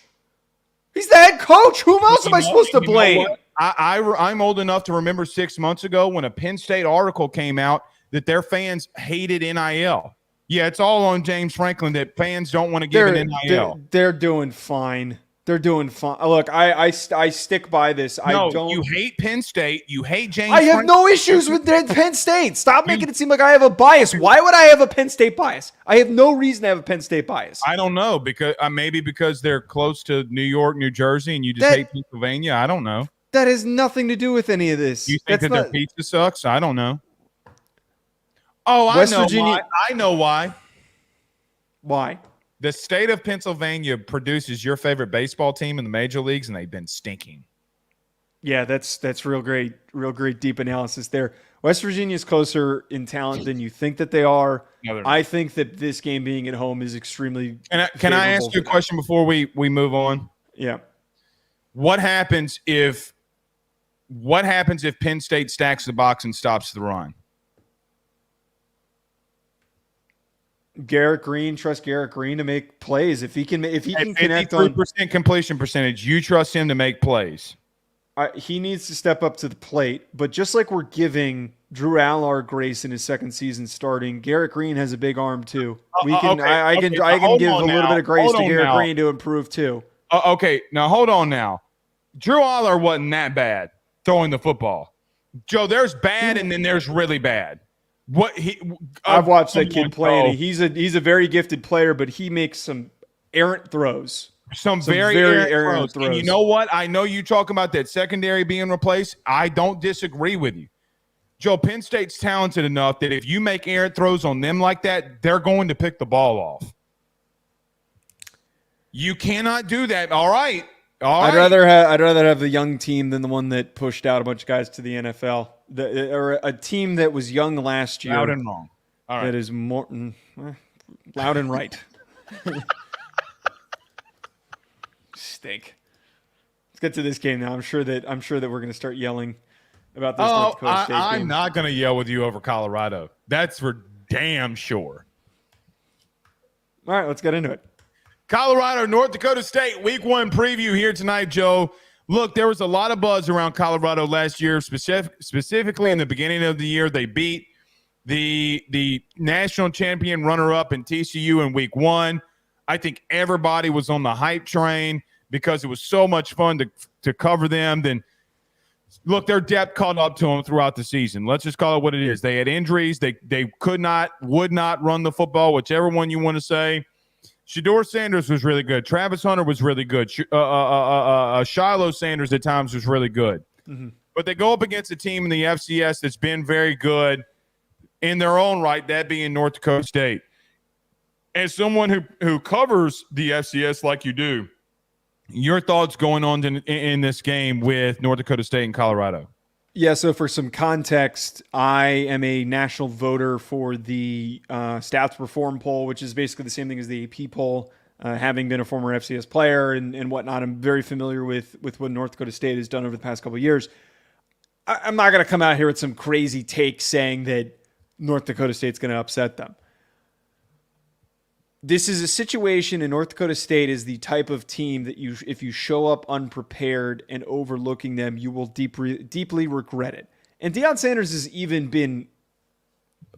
He's the head coach. Who else am I supposed to blame? I'm old enough to remember 6 months ago when a Penn State article came out that their fans hated NIL. Yeah, it's all on James Franklin that fans don't want to give an NIL. They're doing fine. They're doing fine. Look, I stick by this. You hate Penn State. You hate James I have no issues with Penn State. Stop making it seem like I have a bias. Why would I have a Penn State bias? I have no reason to have a Penn State bias. I don't know, because maybe because they're close to New York, New Jersey, and you just hate Pennsylvania. I don't know. That has nothing to do with any of this. You think their pizza sucks? I don't know. Oh, West I know Virginia. why. I know why. Why? The state of Pennsylvania produces your favorite baseball team in the major leagues, and they've been stinking. Yeah, that's real great deep analysis there. West Virginia is closer in talent than you think that they are. No, I think that this game being at home is extremely. Can I ask you a question before we move on? Yeah. What happens if Penn State stacks the box and stops the run? Trust Garrett Green to make plays. If he can connect on 53% completion percentage, you trust him to make plays. He needs to step up to the plate, but just like we're giving Drew Allard grace in his second season starting, Garrett Green has a big arm too. I can give a little bit of grace to Garrett Green to improve too. Okay, now hold on now. Drew Allard wasn't that bad throwing the football. Joe, there's bad and then there's really bad. I've watched that kid play, and he's a very gifted player, but he makes some errant throws. Some very errant throws. And you know what? I know you talk about that secondary being replaced. I don't disagree with you. Joe, Penn State's talented enough that if you make errant throws on them like that, they're going to pick the ball off. You cannot do that. All right. I'd rather have the young team than the one that pushed out a bunch of guys to the NFL. Or a team that was young last year. Loud and wrong. All right. That is more loud and right. Stink. Let's get to this game now. I'm sure that we're going to start yelling about this North Dakota State game. I'm not going to yell with you over Colorado. That's for damn sure. All right, let's get into it. Colorado, North Dakota State, week 1 preview here tonight, Joe. Look, there was a lot of buzz around Colorado last year, specifically in the beginning of the year. They beat the national champion runner-up in TCU in week 1. I think everybody was on the hype train because it was so much fun to cover them. Then, look, their depth caught up to them throughout the season. Let's just call it what it is. They had injuries. They would not run the football, whichever one you want to say. Shedeur Sanders was really good. Travis Hunter was really good. Shiloh Sanders at times was really good. Mm-hmm. But they go up against a team in the FCS that's been very good in their own right, that being North Dakota State. As someone who covers the FCS like you do, your thoughts going on in this game with North Dakota State and Colorado? Yeah, so for some context, I am a national voter for the Stats Reform poll, which is basically the same thing as the AP poll. Having been a former FCS player and whatnot, I'm very familiar with what North Dakota State has done over the past couple of years. I'm not going to come out here with some crazy take saying that North Dakota State's going to upset them. This is a situation, and North Dakota State is the type of team that if you show up unprepared and overlooking them, you will deeply regret it. And Deion Sanders has even been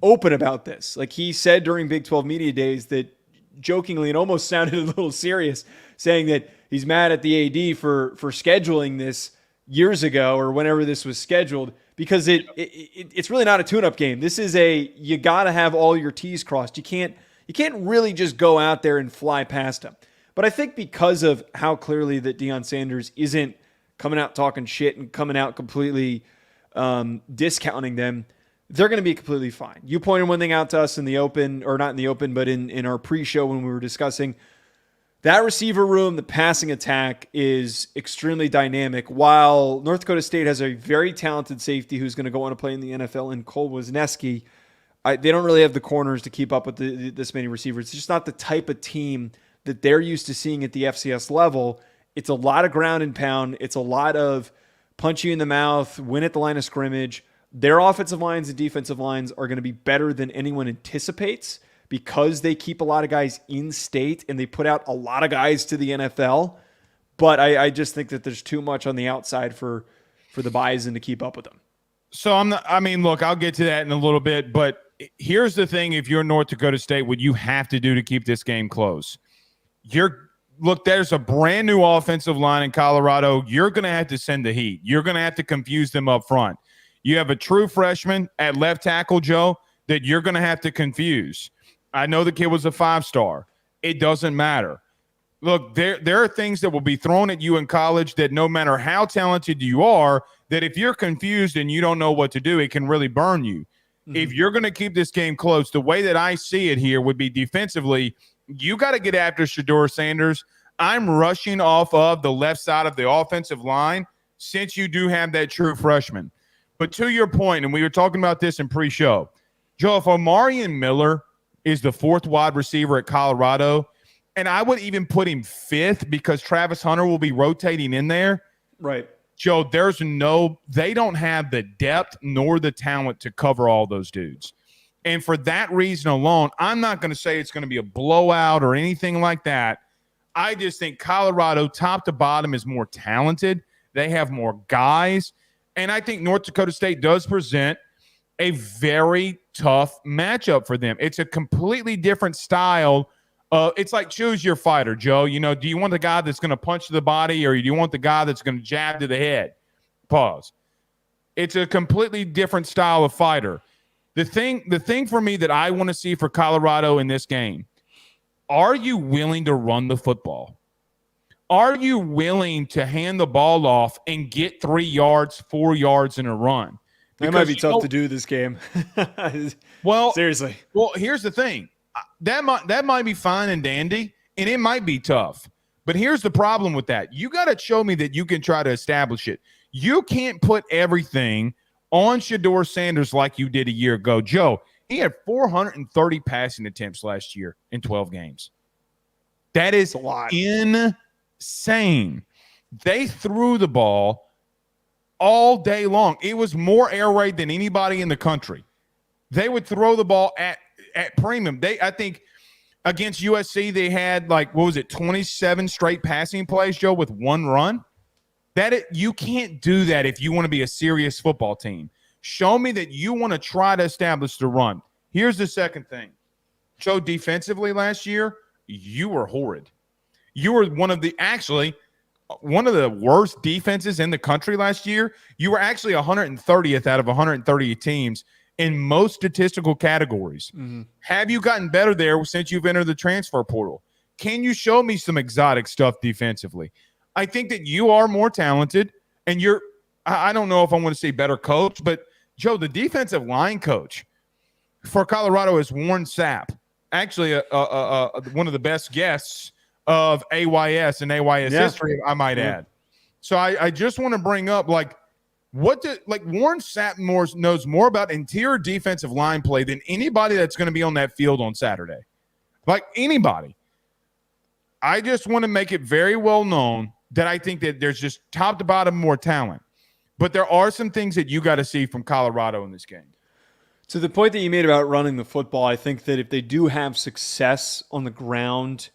open about this. Like he said during Big 12 Media Days that jokingly, it almost sounded a little serious, saying that he's mad at the AD for scheduling this years ago or whenever this was scheduled, because it's really not a tune-up game. This is you got to have all your T's crossed. You can't really just go out there and fly past them. But I think because of how clearly that Deion Sanders isn't coming out talking shit and coming out completely discounting them, they're going to be completely fine. You pointed one thing out to us in the open, or not in the open, but in our pre-show when we were discussing that receiver room, the passing attack is extremely dynamic. While North Dakota State has a very talented safety who's going to go on to play in the NFL in Cole Wisniewski, they don't really have the corners to keep up with this many receivers. It's just not the type of team that they're used to seeing at the FCS level. It's a lot of ground and pound. It's a lot of punch you in the mouth, win at the line of scrimmage. Their offensive lines and defensive lines are going to be better than anyone anticipates because they keep a lot of guys in state and they put out a lot of guys to the NFL. But I just think that there's too much on the outside for the Bison to keep up with them. So look, I'll get to that in a little bit, but here's the thing. If you're North Dakota State, what you have to do to keep this game close, there's a brand new offensive line in Colorado. You're going to have to send the heat. You're going to have to confuse them up front. You have a true freshman at left tackle, Joe, that you're going to have to confuse. I know the kid was a 5-star. It doesn't matter. look, there are things that will be thrown at you in college that no matter how talented you are, that if you're confused and you don't know what to do, it can really burn you. Mm-hmm. If you're going to keep this game close, the way that I see it here would be defensively, you got to get after Shedeur Sanders. I'm rushing off of the left side of the offensive line since you do have that true freshman. But to your point, and we were talking about this in pre-show, Joe, if Omarion Miller is the fourth wide receiver at Colorado, and I would even put him fifth because Travis Hunter will be rotating in there. Right. Joe, they don't have the depth nor the talent to cover all those dudes. And for that reason alone, I'm not going to say it's going to be a blowout or anything like that. I just think Colorado, top to bottom, is more talented. They have more guys. And I think North Dakota State does present a very tough matchup for them. It's a completely different style. It's like choose your fighter, Joe. Do you want the guy that's going to punch to the body or do you want the guy that's going to jab to the head? Pause. It's a completely different style of fighter. The thing for me that I want to see for Colorado in this game, are you willing to run the football? Are you willing to hand the ball off and get 3 yards, 4 yards in a run? That might be tough to do this game. Well, seriously. Well, here's the thing. That might be fine and dandy, and it might be tough. But here's the problem with that. You got to show me that you can try to establish it. You can't put everything on Shedeur Sanders like you did a year ago. Joe, he had 430 passing attempts last year in 12 games. That is a lot. Insane. They threw the ball all day long. It was more air raid than anybody in the country. They would throw the ball at premium. I think against USC, they had 27 straight passing plays, Joe, with one run. You can't do that if you want to be a serious football team. Show me that you want to try to establish the run. Here's the second thing. Joe, defensively last year, you were horrid. You were one of the worst defenses in the country last year. You were actually 130th out of 130 teams in most statistical categories. Mm-hmm. Have you gotten better there since you've entered the transfer portal? Can you show me some exotic stuff defensively? I think that you are more talented, and I don't know if I want to say better coach, but Joe, the defensive line coach for Colorado is Warren Sapp, actually one of the best guests of AYS and AYS history, I might add. So I just want to bring up, Warren Sapp knows more about interior defensive line play than anybody that's going to be on that field on Saturday. Anybody. I just want to make it very well known that I think that there's just top to bottom more talent. But there are some things that you got to see from Colorado in this game. To the point that you made about running the football, I think that if they do have success on the ground,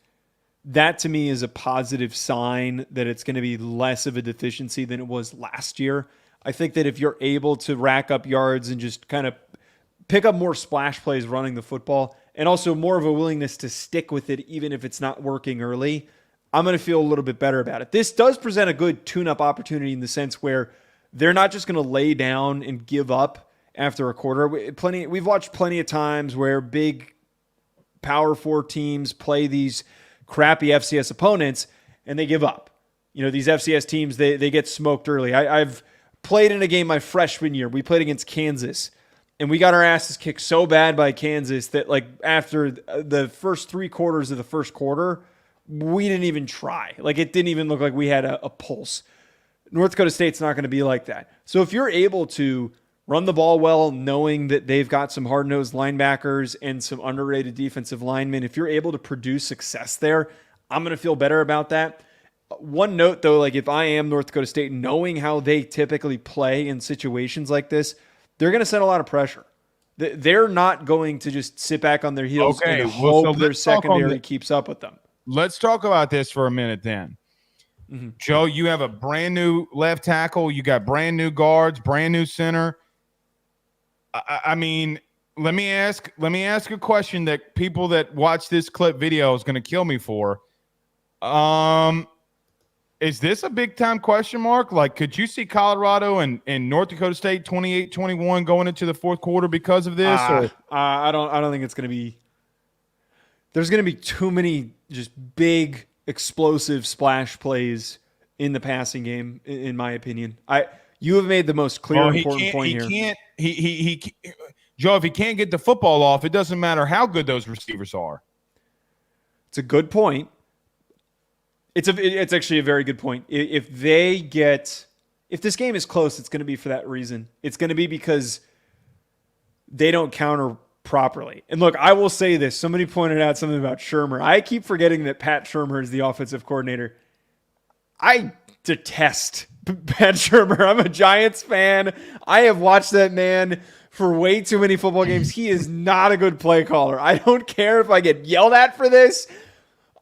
that to me is a positive sign that it's going to be less of a deficiency than it was last year. I think that if you're able to rack up yards and just kind of pick up more splash plays running the football, and also more of a willingness to stick with it even if it's not working early, I'm going to feel a little bit better about it. This does present a good tune-up opportunity in the sense where they're not just going to lay down and give up after a quarter. We've watched plenty of times where big Power 4 teams play these crappy FCS opponents and they give up. These FCS teams, they get smoked early. I've played in a game my freshman year. We played against Kansas, and we got our asses kicked so bad by Kansas that after the first 3 quarters of the first quarter, we didn't even try. It didn't even look like we had a pulse. North Dakota State's not going to be like that. So if you're able to run the ball well, knowing that they've got some hard-nosed linebackers and some underrated defensive linemen, if you're able to produce success there, I'm going to feel better about that. One note, though, if I am North Dakota State, knowing how they typically play in situations like this, they're going to set a lot of pressure. They're not going to just sit back on their heels and hope their secondary keeps up with them. Let's talk about this for a minute then. Mm-hmm. Joe, you have a brand new left tackle. You got brand new guards, brand new center. I mean, let me ask a question that people that watch this clip video is going to kill me for. Is this a big time question mark? Could you see Colorado and North Dakota State 28-21 going into the fourth quarter because of this? I don't think it's going to be. There's going to be too many just big explosive splash plays in the passing game, in my opinion. You have made the most clear, important point here. Joe, if he can't get the football off, it doesn't matter how good those receivers are. It's a good point. It's actually a very good point. If this game is close, it's going to be for that reason. It's going to be because they don't counter properly. And look, I will say this. Somebody pointed out something about Shurmur. I keep forgetting that Pat Shurmur is the offensive coordinator. I detest Pat Shurmur. I'm a Giants fan. I have watched that man for way too many football games. He is not a good play caller. I don't care if I get yelled at for this.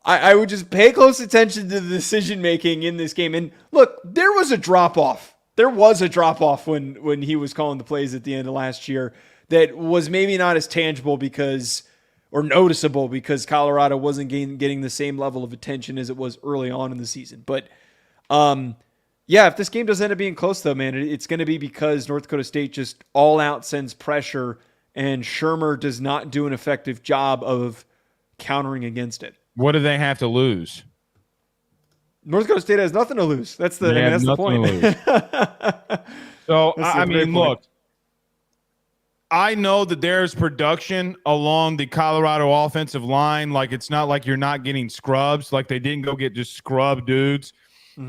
I would just pay close attention to the decision-making in this game. And look, there was a drop-off. There was a drop-off when he was calling the plays at the end of last year that was maybe not as tangible or noticeable because Colorado wasn't getting the same level of attention as it was early on in the season. But, if this game does end up being close, though, man, it's going to be because North Dakota State just all-out sends pressure, and Shurmur does not do an effective job of countering against it. What do they have to lose? North Dakota State has nothing to lose. That's the point. So, look, I know that there's production along the Colorado offensive line. Like, it's not like you're not getting scrubs. Like, they didn't go get just scrub dudes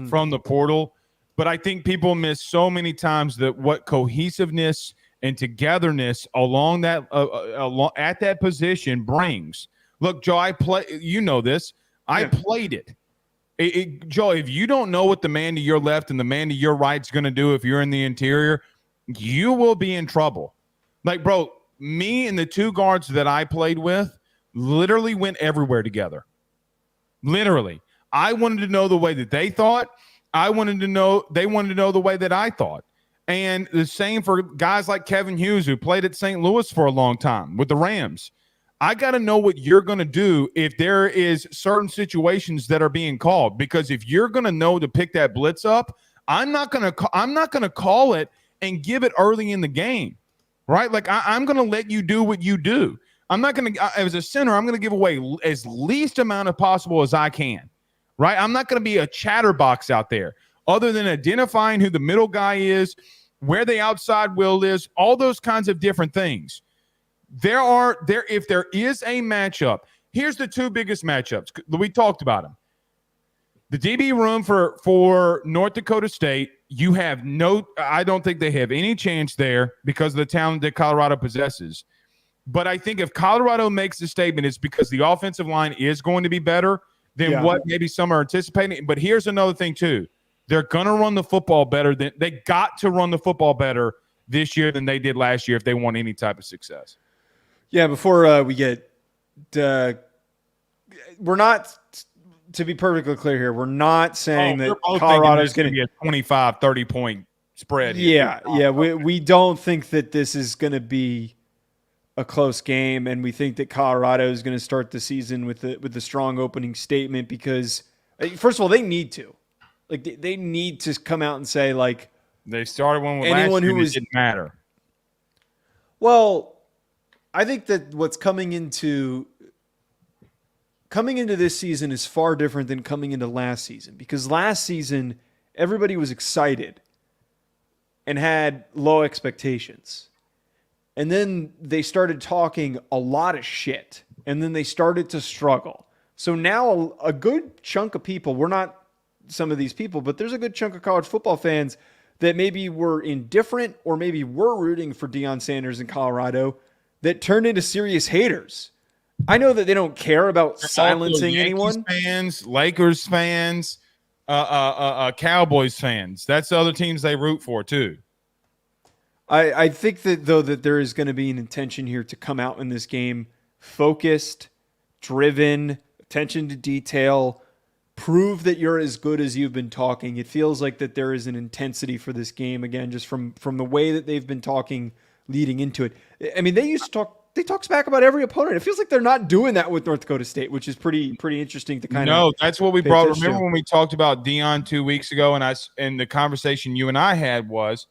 from the portal. But I think people miss so many times that what cohesiveness and togetherness along that at that position brings. Look, Joe, I played it. Joe, if you don't know what the man to your left and the man to your right is going to do if you're in the interior, you will be in trouble. Like, bro, me and the two guards that I played with literally went everywhere together. Literally. I wanted to know the way that they thought. They wanted to know the way that I thought. And the same for guys like Kevin Hughes, who played at St. Louis for a long time with the Rams. I got to know what you're going to do if there is certain situations that are being called, because if you're going to know to pick that blitz up, I'm not going to call it and give it early in the game, right? Like I'm going to let you do what you do. I'm not going to, as a center, I'm going to give away as least amount of possible as I can, right? I'm not going to be a chatterbox out there other than identifying who the middle guy is, where the outside will is, all those kinds of different things. If there is a matchup, here's the two biggest matchups. We talked about them. The DB room for North Dakota State, I don't think they have any chance there because of the talent that Colorado possesses. But I think if Colorado makes the statement, it's because the offensive line is going to be better than what maybe some are anticipating. But here's another thing too. They're going to run the football better. They got to run the football better this year than they did last year if they want any type of success. Yeah, before we get we're not, to be perfectly clear here, we're not saying that Colorado is going to be a 25, 30-point spread here. Yeah. We don't think that this is going to be a close game, and we think that Colorado is going to start the season with a strong opening statement because, first of all, they need to. Like, they need to come out and say, like, they started one with anyone who didn't matter. Well, I think that what's coming into this season is far different than coming into last season, because last season everybody was excited and had low expectations. And then they started talking a lot of shit, and then they started to struggle. So now a good chunk of people, we're not some of these people, but there's a good chunk of college football fans that maybe were indifferent or maybe were rooting for Deion Sanders in Colorado that turned into serious haters. I know that they don't care about silencing anyone. Fans, Lakers fans, Cowboys fans. That's the other teams they root for too. I think that, though, that there is going to be an intention here to come out in this game focused, driven, attention to detail, prove that you're as good as you've been talking. It feels like that there is an intensity for this game, again, just from the way that they've been talking leading into it. I mean, they talk smack about every opponent. It feels like they're not doing that with North Dakota State, which is pretty interesting to kind of. No, that's what we brought. Remember when we talked about Deion 2 weeks ago, and the conversation you and I had was,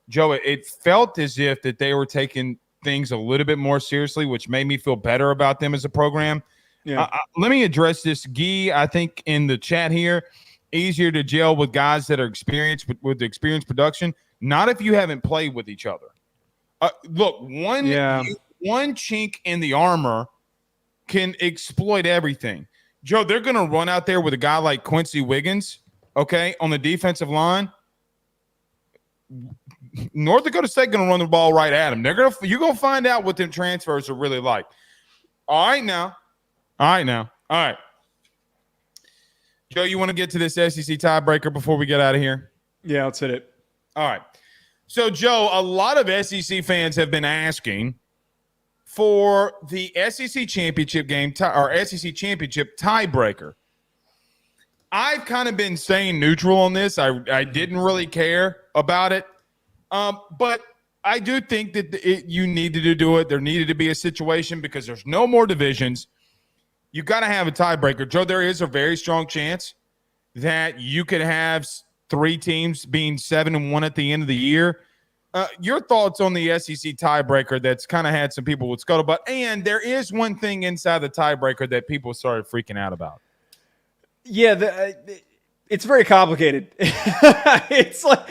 Joe, it felt as if that they were taking things a little bit more seriously, which made me feel better about them as a program. Yeah. Let me address this, Guy. I think in the chat here, easier to gel with guys that are experienced with the experienced production. Not if you haven't played with each other. Look, one chink in the armor can exploit everything. Joe, they're going to run out there with a guy like Quincy Wiggins, okay, on the defensive line. North Dakota State going to run the ball right at him. You're going to find out what them transfers are really like. All right, now. All right. Joe, you want to get to this SEC tiebreaker before we get out of here? Yeah, let's hit it. All right. So, Joe, a lot of SEC fans have been asking for the SEC championship game or SEC championship tiebreaker. I've kind of been staying neutral on this. I didn't really care about it. But I do think that you needed to do it. There needed to be a situation because there's no more divisions. You got to have a tiebreaker. Joe, there is a very strong chance that you could have three teams being 7-1 at the end of the year. Your thoughts on the SEC tiebreaker that's kind of had some people with scuttlebutt. And there is one thing inside the tiebreaker that people started freaking out about. Yeah, it's very complicated. It's like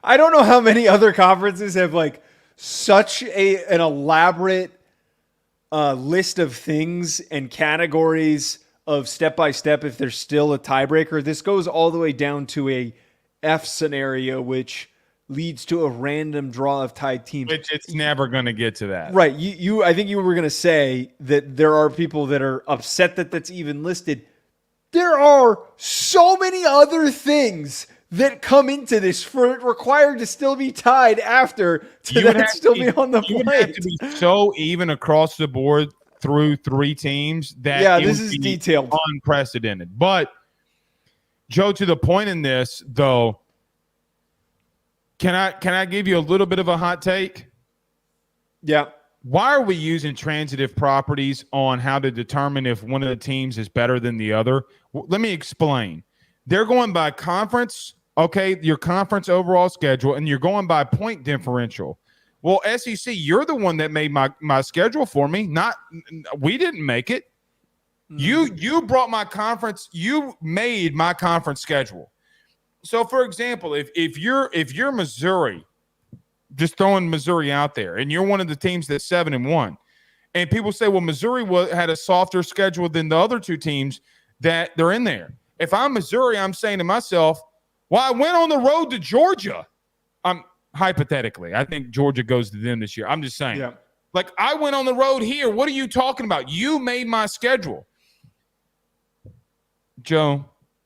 I don't know how many other conferences have like such an elaborate list of things and categories of step by step if there's still a tiebreaker. This goes all the way down to a F scenario, which leads to a random draw of tied teams. Which it's never going to get to that. Right. I think you were going to say that there are people that are upset that that's even listed. There are so many other things that come into this for it required to still be tied after to then still be on the plate. You would have to be so even across the board through three teams that this is detailed, unprecedented. But Joe, to the point in this though, can I give you a little bit of a hot take? Yeah. Why are we using transitive properties on how to determine if one of the teams is better than the other? Let me explain. They're going by conference, okay, your conference overall schedule, and you're going by point differential. Well, SEC, you're the one that made my schedule for me. We didn't make it. You brought my conference. You made my conference schedule. So, for example, if you're Missouri, just throwing Missouri out there, and you're one of the teams that's 7-1, and people say, well, Missouri had a softer schedule than the other two teams that they're in there. If I'm Missouri, I'm saying to myself, well, I went on the road to Georgia. Hypothetically, I think Georgia goes to them this year. I'm just saying. Yeah. Like, I went on the road here. What are you talking about? You made my schedule. Joe,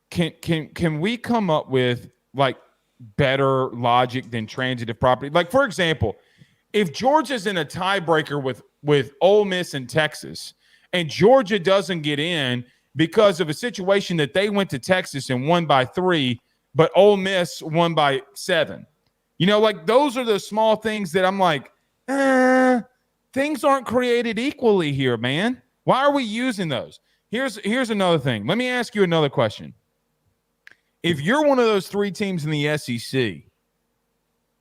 can we come up with, like, better logic than transitive property? Like, for example, if Georgia's in a tiebreaker with Ole Miss and Texas, and Georgia doesn't get in because of a situation that they went to Texas and won by 3, but Ole Miss won by 7. You know, like, those are the small things that I'm like, things aren't created equally here, man. Why are we using those? Here's another thing. Let me ask you another question. If you're one of those three teams in the SEC,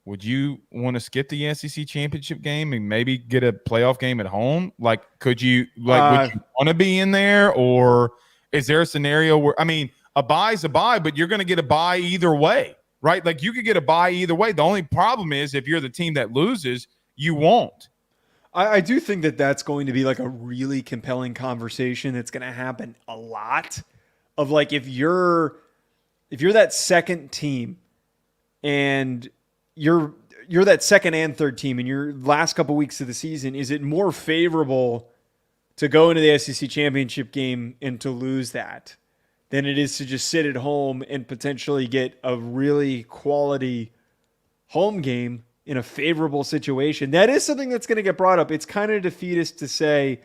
would you want to skip the SEC championship game and maybe get a playoff game at home? Like, would you want to be in there, or is there a scenario where, I mean, a bye is a bye, but you're going to get a bye either way, right? Like, you could get a bye either way. The only problem is if you're the team that loses, you won't. I do think that that's going to be like a really compelling conversation that's going to happen a lot of, like, if you're that second team and you're that second and third team in your last couple weeks of the season, is it more favorable to go into the SEC championship game and to lose that than it is to just sit at home and potentially get a really quality home game in a favorable situation? That is something that's going to get brought up. It's kind of defeatist to say,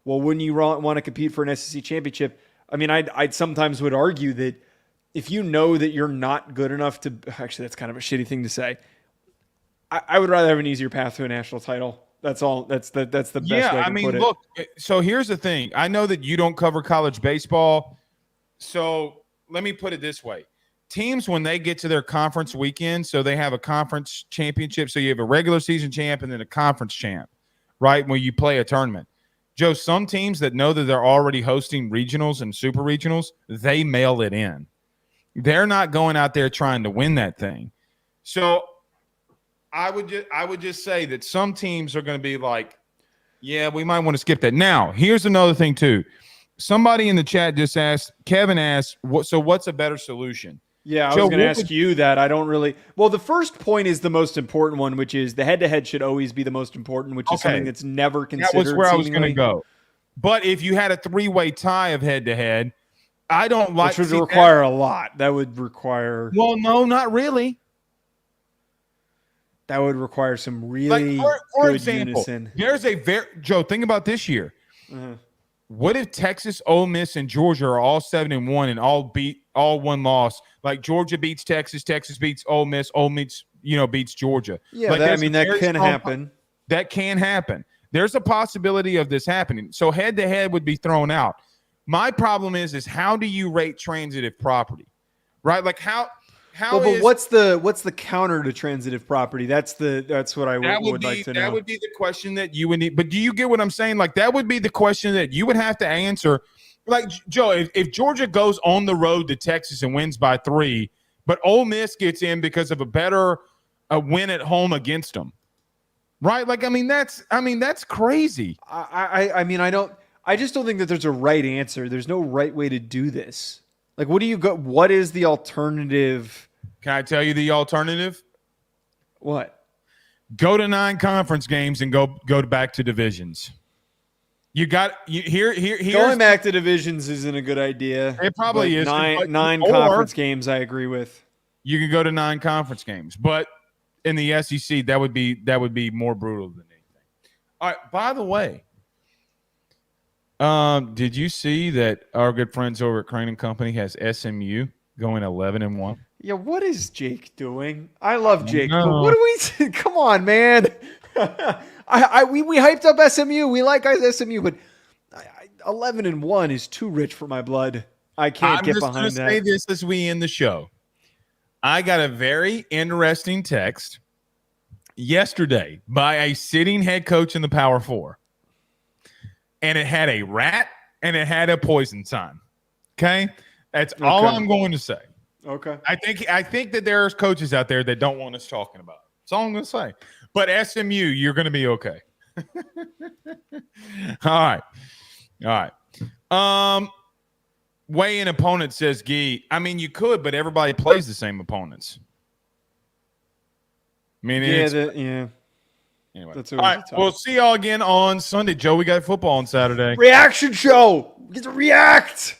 well, wouldn't you want to compete for an SEC championship? I mean, I'd sometimes would argue that if you know that you're not good enough to, actually, that's kind of a shitty thing to say. I would rather have an easier path to a national title. That's all. That's the best way I can put it. Look, so here's the thing. I know that you don't cover college baseball. So let me put it this way. Teams, when they get to their conference weekend, so they have a conference championship. So you have a regular season champ and then a conference champ, right? When you play a tournament. Joe, some teams that know that they're already hosting regionals and super regionals, they mail it in. They're not going out there trying to win that thing. So I would just say that some teams are going to be like, yeah, we might want to skip that. Now, here's another thing too. Somebody in the chat just asked, Kevin asked, what's a better solution? Yeah, I Joe, was going to ask you that. I don't really. Well, the first point is the most important one, which is the head-to-head should always be the most important, which is something that's never considered. That was where seemingly. I was going to go. But if you had a three-way tie of head-to-head, I don't like. Which would require a lot. That would require. Well, no, not really. That would require some really for good example, unison. There's Joe, think about this year. Uh-huh. What if Texas, Ole Miss, and Georgia are all 7-1 and all one loss? Like Georgia beats Texas, Texas beats Ole Miss beats Georgia. Yeah, like that can happen. That can happen. There's a possibility of this happening. So head-to-head would be thrown out. My problem is how do you rate transitive property? Right? Like how but what's the counter to transitive property? That's what I would like to know. That would be the question that you would need. But do you get what I'm saying? Like that would be the question that you would have to answer. Like Joe, if Georgia goes on the road to Texas and wins by 3, but Ole Miss gets in because of a win at home against them, right? Like that's crazy. I just don't think that there's a right answer. There's no right way to do this. Like, what is the alternative? Can I tell you the alternative? What? Go to 9 conference games and go back to divisions. Here's going back to divisions isn't a good idea. It probably is. Nine conference games, I agree with. You can go to 9 conference games, but in the SEC, that would be more brutal than anything. All right. By the way, did you see that our good friends over at Crane & Company has SMU going 11-1? Yeah, what is Jake doing? I love Jake, but what do we? Come on, man. We hyped up SMU. We like SMU, but 11-1 is too rich for my blood. I can't get behind that. I'm just going to say this as we end the show. I got a very interesting text yesterday by a sitting head coach in the Power 4. And it had a rat and it had a poison sign. Okay? That's all I'm going to say. Okay. I think that there's coaches out there that don't want us talking about it. That's all I'm going to say. But SMU, you're going to be okay. All right. Weigh-in opponent says Gee. I mean, you could, but everybody plays the same opponents. I mean, yeah. Anyway. That's all right. We'll see y'all again on Sunday. Joe, we got football on Saturday. Reaction show. We get to react.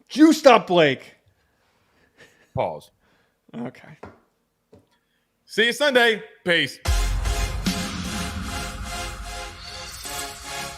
Juiced up, Blake. Pause. Okay. See you Sunday. Peace.